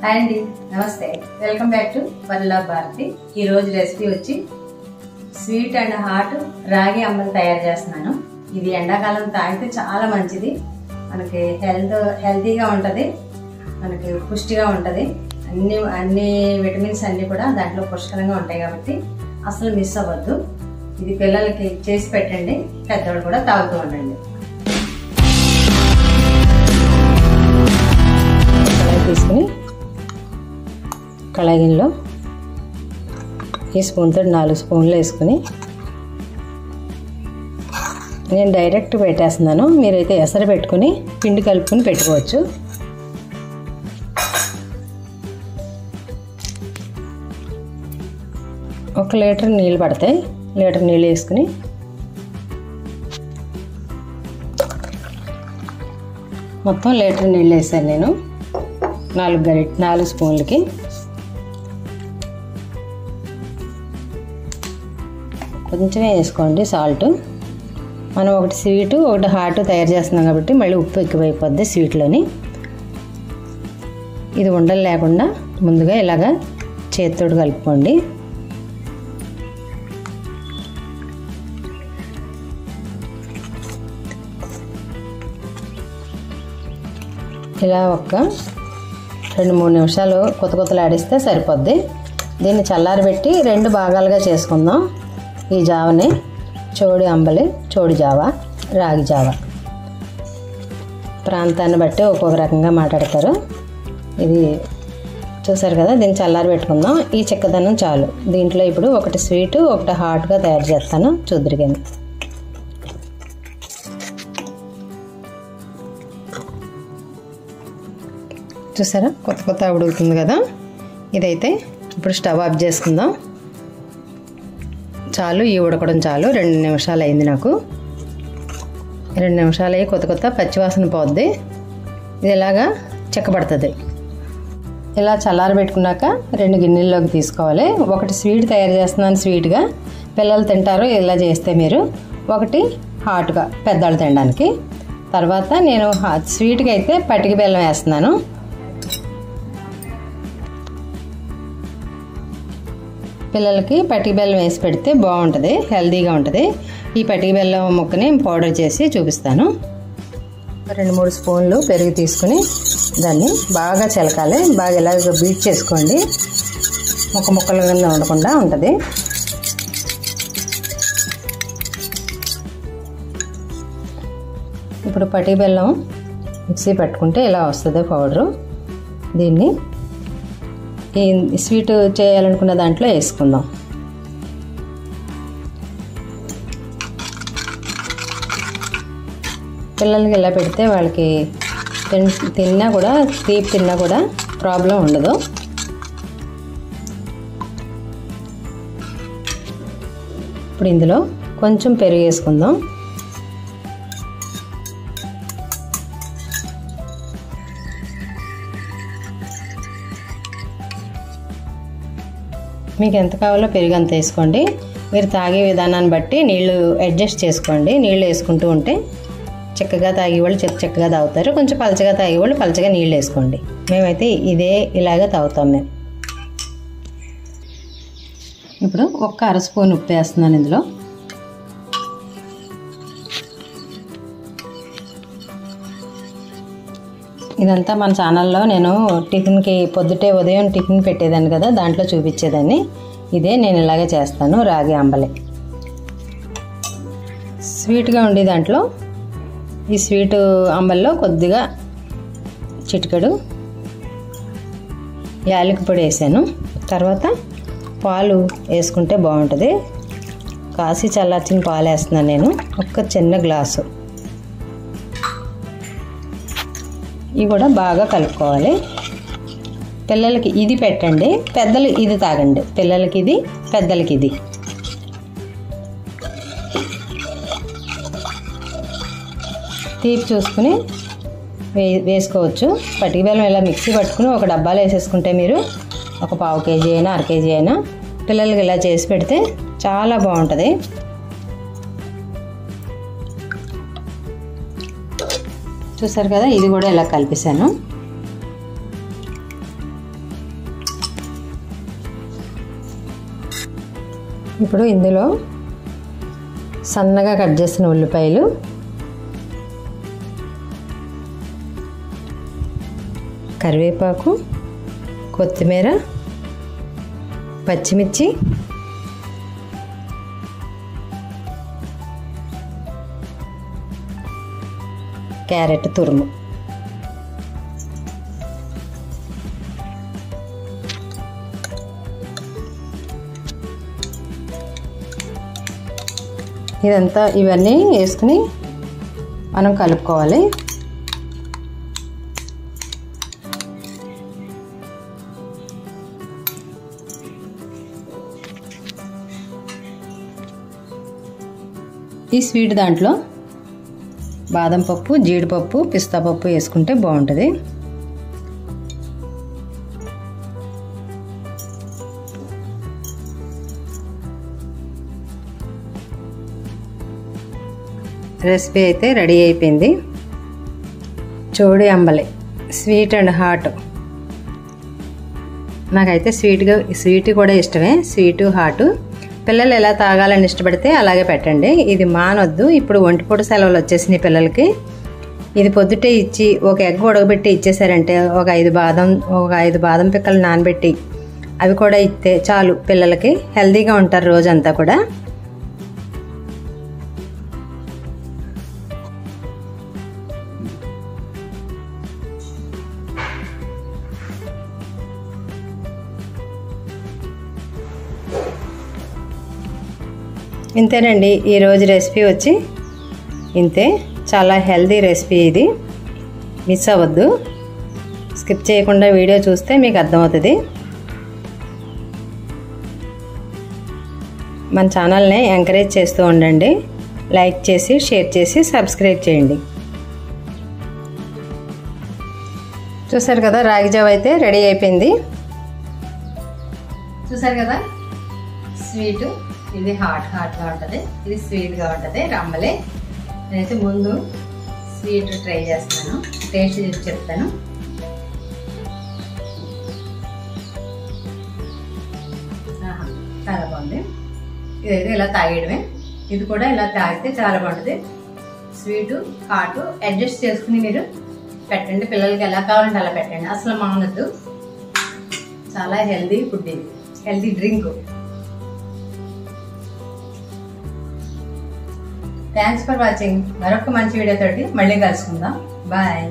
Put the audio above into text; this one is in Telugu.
హాయ్ అండి, నమస్తే. Welcome back to world of Bharathi. ఈ రోజు రెసిపీ వచ్చి స్వీట్ అండ్ హాట్ రాగి అంబలి తయారు చేస్తున్నాను. ఇది ఎండాకాలం తాగితే చాలా మంచిది. మనకి హెల్తీగా ఉంటుంది, మనకి పుష్టిగా ఉంటుంది. అన్ని విటమిన్స్ అన్నీ కూడా దాంట్లో పుష్కలంగా ఉంటాయి కాబట్టి అసలు మిస్ అవ్వద్దు. ఇది పిల్లలకి చేసి పెట్టండి, పెద్దవాళ్ళు కూడా తాగుతూ ఉండండి. తీసుకుని కళాయిలో ఈ స్పూన్తో 4 స్పూన్లు వేసుకుని నేను డైరెక్ట్ పెట్టేస్తున్నాను. మీరైతే ఎసరు పెట్టుకుని పిండి కలుపుకొని పెట్టుకోవచ్చు. ఒక లీటర్ నీళ్ళు పడతాయి. లీటర్ నీళ్ళు వేసుకుని మొత్తం లీటర్ నీళ్ళు వేసాను నేను 4 స్పూన్లకి. కొంచెమే వేసుకోండి సాల్ట్. మనం ఒకటి స్వీటు ఒకటి హాట్ తయారు చేస్తున్నాం కాబట్టి మళ్ళీ ఉప్పు ఎక్కువైపోద్ది స్వీట్లోని. ఇది ఉండలు లేకుండా ముందుగా ఇలాగా చేతితోటి కలుపుకోండి. ఇలా ఒక 2-3 నిమిషాలు కొత్తలాడిస్తే సరిపోద్ది. దీన్ని చల్లారబెట్టి 2 భాగాలుగా చేసుకుందాం. ఈ జావని చోడి అంబలి, చోడి జావ, రాగి జావ. ప్రాంతాన్ని బట్టి ఒక్కొక్క రకంగా మాట్లాడతారు. ఇది చూసారు కదా, దీన్ని చల్లారబెట్టుకుందాం. ఈ చిక్కదనం చాలు. దీంట్లో ఇప్పుడు ఒకటి స్వీటు ఒకటి హాట్గా తయారు చేస్తాను, చూద్దరు కానీ. చూసారా కొత్త ఉడుకుతుంది కదా. ఇదైతే ఇప్పుడు స్టవ్ ఆఫ్ చేసుకుందాం. చాలు, ఈ ఉడకడం చాలు. 2 నిమిషాలు అయింది నాకు. 2 నిమిషాలు అయ్యి కొత్త పచ్చివాసన పోద్ది. ఇది ఇలాగా చిక్కబడుతుంది. ఇలా చల్లారబెట్టుకున్నాక 2 గిన్నెల్లోకి తీసుకోవాలి. ఒకటి స్వీట్ తయారు చేస్తున్నాను, స్వీట్గా పిల్లలు తింటారు ఇలా చేస్తే మీరు. ఒకటి హాట్గా పెద్దవాళ్ళు తినడానికి. తర్వాత నేను స్వీట్గా అయితే పటిక బెల్లం వేస్తున్నాను. పిల్లలకి పటిక బెల్లం వేసి పెడితే బాగుంటుంది, హెల్తీగా ఉంటుంది. ఈ పటిక బెల్లం ముక్కని పౌడర్ చేసి చూపిస్తాను. 2-3 స్పూన్లు పెరుగు తీసుకుని దాన్ని బాగా చిలకాలి. బాగా ఇలాగ బీట్ చేసుకోండి, ముక్కల కింద ఉండకుండా ఉంటుంది. ఇప్పుడు పటిక బెల్లం మిక్సీ పట్టుకుంటే ఇలా వస్తుంది పౌడరు. దీన్ని ఈ స్వీట్ చేయాలనుకున్న దాంట్లో వేసుకుందాం. పిల్లలకి ఇలా పెడితే వాళ్ళకి తిన్నా కూడా తీపి తిన్నా కూడా ప్రాబ్లం ఉండదు. ఇప్పుడు ఇందులో కొంచెం పెరుగు వేసుకుందాం. మీకు ఎంత కావాలో పెరుగు అంత వేసుకోండి. మీరు తాగే విధానాన్ని బట్టి నీళ్ళు అడ్జస్ట్ చేసుకోండి. నీళ్ళు వేసుకుంటూ ఉంటే చిక్కగా తాగేవాళ్ళు చిక్కగా తాగుతారు, కొంచెం పలచగా తాగేవాళ్ళు పలచగా నీళ్ళు వేసుకోండి. మేమైతే ఇలాగే తాగుతాం మేము. ఇప్పుడు 1 అర స్పూన్ ఉప్పు వేస్తున్నాను ఇందులో. ఇదంతా మన ఛానల్లో నేను టిఫిన్కి పొద్దుటే ఉదయం టిఫిన్ పెట్టేదాన్ని కదా, దాంట్లో చూపించేదాన్ని. ఇదే నేను ఇలాగే చేస్తాను, రాగి అంబలి. స్వీట్గా ఉండే దాంట్లో ఈ స్వీటు అంబల్లో కొద్దిగా చిటికెడు యాలకుల పొడి వేసాను. తర్వాత పాలు వేసుకుంటే బాగుంటుంది. కాసి చల్లార్చిన పాలు వేస్తున్నాను నేను, ఒక చిన్న గ్లాసు. ఇవి కూడా బాగా కలుపుకోవాలి. పిల్లలకి ఇది పెట్టండి, పెద్దలు ఇది తాగండి. పిల్లలకి ఇది, పెద్దలకి ఇది. తీపి చూసుకుని వేసుకోవచ్చు. పటిక బెల్లం ఇలా మిక్సీ పట్టుకుని ఒక డబ్బాలో వేసేసుకుంటే మీరు ఒక 1/2 కేజీ అయినా 1/2 కేజీ అయినా పిల్లలకి ఇలా చేసి పెడితే చాలా బాగుంటుంది. చూసారు కదా, ఇది కూడా ఇలా కలిపేసాను. ఇప్పుడు ఇందులో సన్నగా కట్ చేసిన ఉల్లిపాయలు, కరివేపాకు, కొత్తిమీర, పచ్చిమిర్చి, క్యారెట్ తురుము, ఇదంతా ఇవన్నీ వేసుకుని మనం కలుపుకోవాలి. ఈ స్వీట్ దాంట్లో బాదం పప్పు, జీడిపప్పు, పిస్తా పప్పు వేసుకుంటే బాగుంటుంది. రెసిపీ అయితే రెడీ అయిపోయింది. చోడి అంబలి స్వీట్ అండ్ హాట్. నాకైతే స్వీట్ కూడా ఇష్టమే. స్వీటు హాటు పిల్లలు ఎలా తాగాలని ఇష్టపడితే అలాగే పెట్టండి. ఇది మానొద్దు. ఇప్పుడు ఒంటిపూట సెలవులు వచ్చేసినాయి పిల్లలకి. ఇది పొద్దుటే ఇచ్చి ఒక ఎగ్ ఉడకబెట్టి ఇచ్చేసారంటే ఒక 5 బాదం పిక్కలు నానబెట్టి అవి కూడా ఇస్తే చాలు. పిల్లలకి హెల్తీగా ఉంటారు రోజంతా కూడా. ఇంతేనండి ఈరోజు రెసిపీ వచ్చి ఇంతే. చాలా హెల్తీ రెసిపీ ఇది. మిస్ అవ్వద్దు. స్కిప్ చేయకుండా వీడియో చూస్తే మీకు అర్థమవుతుంది. మన ఛానల్ని ఎంకరేజ్ చేస్తూ ఉండండి. లైక్ చేసి, షేర్ చేసి, సబ్స్క్రైబ్ చేయండి. చూసారు కదా, రాగి జావ అయితే రెడీ అయిపోయింది. చూసారు కదా, స్వీటు. ఇది హాట్గా ఉంటుంది, ఇది స్వీట్గా ఉంటుంది. రమ్మలే. నేనైతే ముందు స్వీట్ ట్రై చేస్తున్నాను, టేస్ట్ చేసి చెప్తాను. చాలా బాగుంది. ఇదైతే ఇలా తాగేయడమే. ఇది కూడా ఇలా తాగితే చాలా బాగుంటుంది. స్వీటు హాటు అడ్జస్ట్ చేసుకుని మీరు పెట్టండి. పిల్లలకి ఎలా కావాలంటే అలా పెట్టండి. అసలు మానద్దు. చాలా హెల్దీ ఫుడ్ ఇది, healthy drink. Thanks for watching. మరొక మంచి వీడియో తోటి మళ్ళీ కలుసుకుందాం. బాయ్.